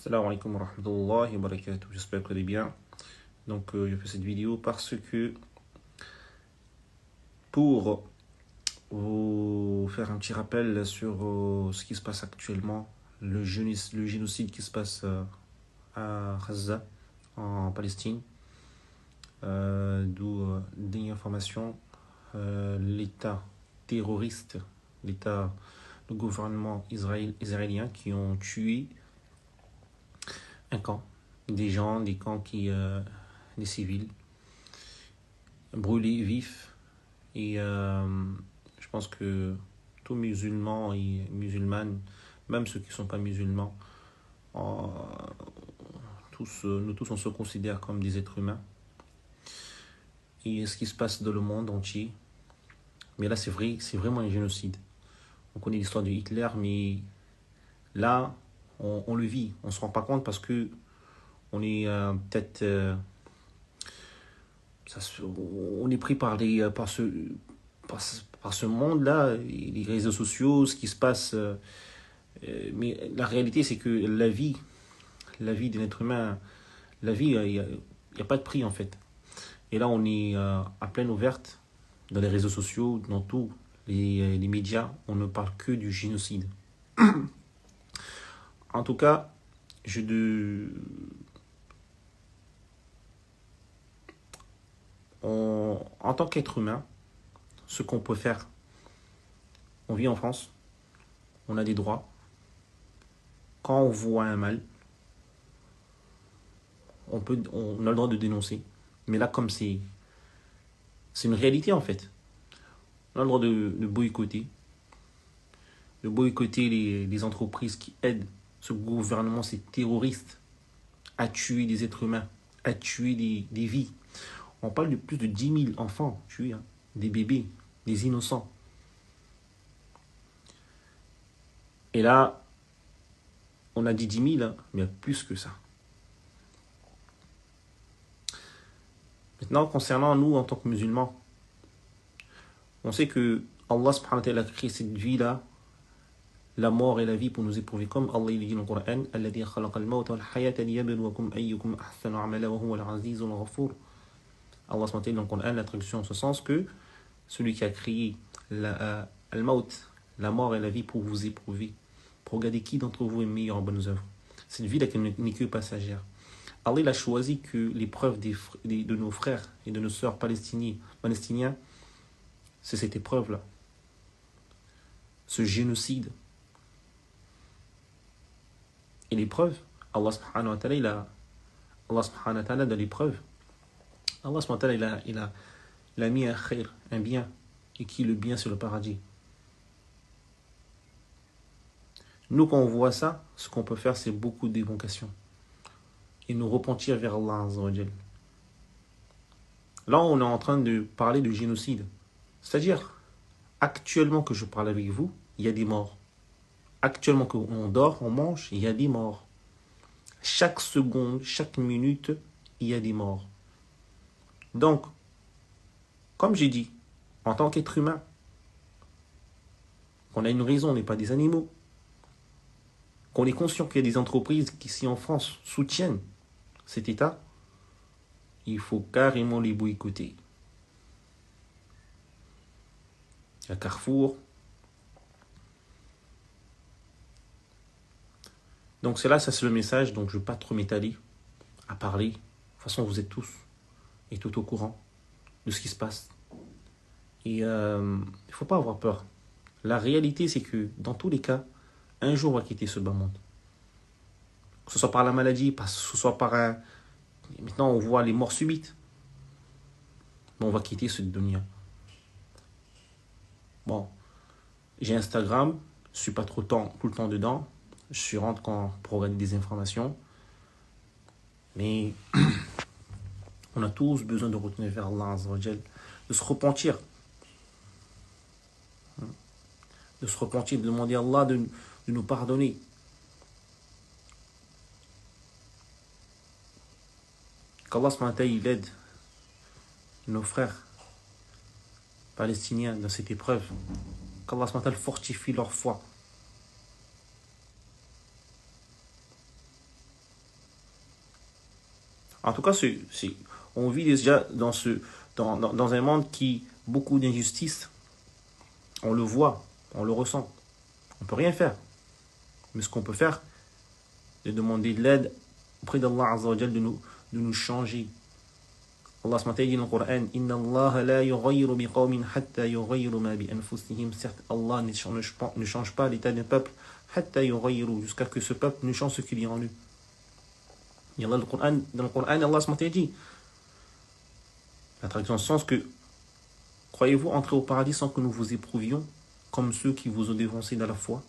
Salam alaikum wa rahmatullahi wa barakatuh. J'espère que vous allez bien. Donc, je fais cette vidéo parce que pour vous faire un petit rappel sur ce qui se passe actuellement, le génocide qui se passe à Gaza, en Palestine, d'où des informations, l'État terroriste, le gouvernement israélien qui ont tué un camp, des camps des civils, brûlés vifs. Et je pense que tous musulmans et musulmanes, même ceux qui ne sont pas musulmans, euh, nous tous on se considère comme des êtres humains. Et ce qui se passe dans le monde entier, mais là c'est vrai, c'est vraiment un génocide. On connaît l'histoire de Hitler, mais là on le vit, on ne se rend pas compte parce que on est peut-être on est pris par ce monde-là, les réseaux sociaux, ce qui se passe. Mais la réalité, c'est que la vie d'un être humain, la vie, il n'y a pas de prix en fait. Et là, on est à pleine ouverte dans les réseaux sociaux, dans tous les médias, on ne parle que du génocide. En tout cas, en tant qu'être humain, ce qu'on peut faire, on vit en France, on a des droits. Quand on voit un mal, on a le droit de dénoncer. Mais là, comme c'est une réalité en fait, on a le droit de boycotter les entreprises qui aident ce gouvernement, ces terroristes, à tuer des êtres humains, à tuer des vies. On parle de plus de 10 000 enfants tués, hein, des bébés, des innocents. Et là, on a dit 10 000, hein, mais il y a plus que ça. Maintenant, concernant nous en tant que musulmans, on sait que Allah subhanahu wa ta'ala a créé cette vie-là, la mort et la vie pour nous éprouver, comme Allah il dit dans le Coran, Alladhi khalaqa al-mawta wal hayata liyabluwakum ayyukum ahsanu amala wa huwa al-azizul ghafur. Allah subhanahu wa ta'ala dans le Coran, la traduction en ce sens que celui qui a créé al-maut, la mort et la vie pour vous éprouver, pour regarder qui d'entre vous est meilleur en bonnes œuvres. Cette vie-là n'est que passagère. Allah il a choisi que l'épreuve de nos frères et de nos sœurs palestiniens, c'est cette épreuve-là. Ce génocide. Et l'épreuve, Allah subhanahu wa ta'ala, dans l'épreuve, Allah subhanahu wa ta'ala, il a mis un khair, un bien, et qui le bien c'est le paradis. Nous, quand on voit ça, ce qu'on peut faire, c'est beaucoup d'évocation. Et nous repentir vers Allah Azza wa Jal. Là, on est en train de parler de génocide. C'est-à-dire, actuellement que je parle avec vous, il y a des morts. Actuellement qu'on dort, on mange, il y a des morts. Chaque seconde, chaque minute, il y a des morts. Donc, comme j'ai dit, en tant qu'être humain, qu'on a une raison, on n'est pas des animaux, qu'on est conscient qu'il y a des entreprises qui, ici en France, soutiennent cet État, il faut carrément les boycotter. Il y a Carrefour. Donc c'est le message, donc je ne vais pas trop m'étaler à parler. De toute façon, vous êtes tous et tout au courant de ce qui se passe. Et il ne faut pas avoir peur. La réalité, c'est que dans tous les cas, un jour on va quitter ce bas monde. Que ce soit par la maladie, que ce soit par un... Maintenant, on voit les morts subites. Mais on va quitter ce dunya. Bon, j'ai Instagram, je ne suis pas tout le temps dedans. Je rentre pour regarder des informations. Mais on a tous besoin de retourner vers Allah Azza wa Jal, de se repentir. De se repentir, de demander à Allah de nous pardonner. Qu'Allah subhanahu wa ta'ala il aide nos frères palestiniens dans cette épreuve. Qu'Allah subhanahu wa ta'ala fortifie leur foi. En tout cas, on vit déjà dans un monde qui beaucoup d'injustices. On le voit, on le ressent. On ne peut rien faire. Mais ce qu'on peut faire, c'est demander de l'aide auprès d'Allah Azza wa Jal de nous changer. Allah SWT dit dans le Coran, Inna Allah la yughayyiru biqawmin hatta yughayyiru ma bi anfusihim. Certes, Allah ne change pas l'état d'un peuple hatta yughayyiru, jusqu'à ce que ce peuple ne change ce qu'il y a en lui. Et dans le Coran, Allah SWT dit, la traduction dans le sens que, croyez-vous entrer au paradis sans que nous vous éprouvions, comme ceux qui vous ont dévancé dans la foi?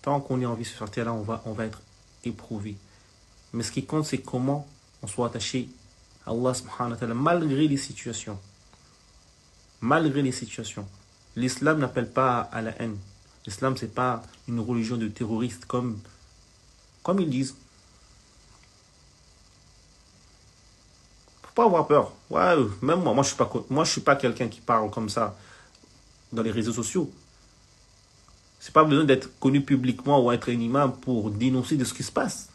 Tant qu'on est en vie sur cette terre-là, on va être éprouvé. Mais ce qui compte, c'est comment on soit attaché à Allah subhanahu wa ta'ala, malgré les situations. Malgré les situations. L'islam n'appelle pas à la haine. L'islam, c'est pas une religion de terroristes comme ils disent. Faut pas avoir peur. Ouais, même moi je suis pas quelqu'un qui parle comme ça dans les réseaux sociaux. C'est pas besoin d'être connu publiquement ou être un imam pour dénoncer de ce qui se passe.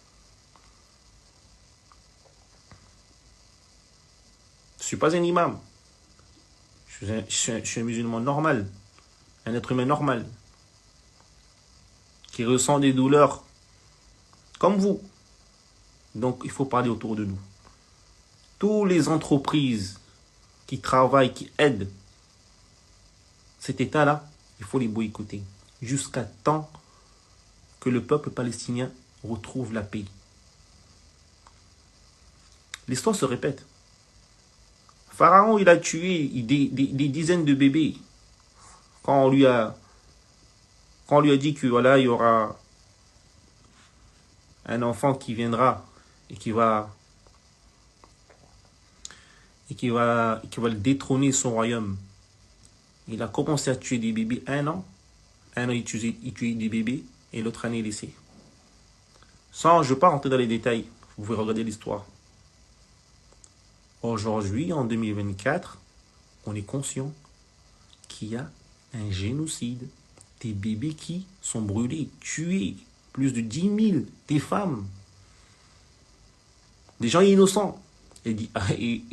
Je suis pas un imam. Je suis un musulman normal. Un être humain normal. Qui ressent des douleurs comme vous. Donc il faut parler autour de nous. Toutes les entreprises qui travaillent, qui aident cet État-là, il faut les boycotter. Jusqu'à temps que le peuple palestinien retrouve la paix. L'histoire se répète. Pharaon, il a tué des dizaines de bébés. Quand on lui a dit que voilà, il y aura un enfant qui viendra et qui va le détrôner son royaume. Il a commencé à tuer des bébés 1 an. 1 an, il tuait des bébés et l'autre année, il laissait. Je ne veux pas rentrer dans les détails. Vous pouvez regarder l'histoire. Aujourd'hui, en 2024, on est conscient qu'il y a un génocide. Des bébés qui sont brûlés, tués. Plus de 10 000, des femmes. Des gens innocents. Et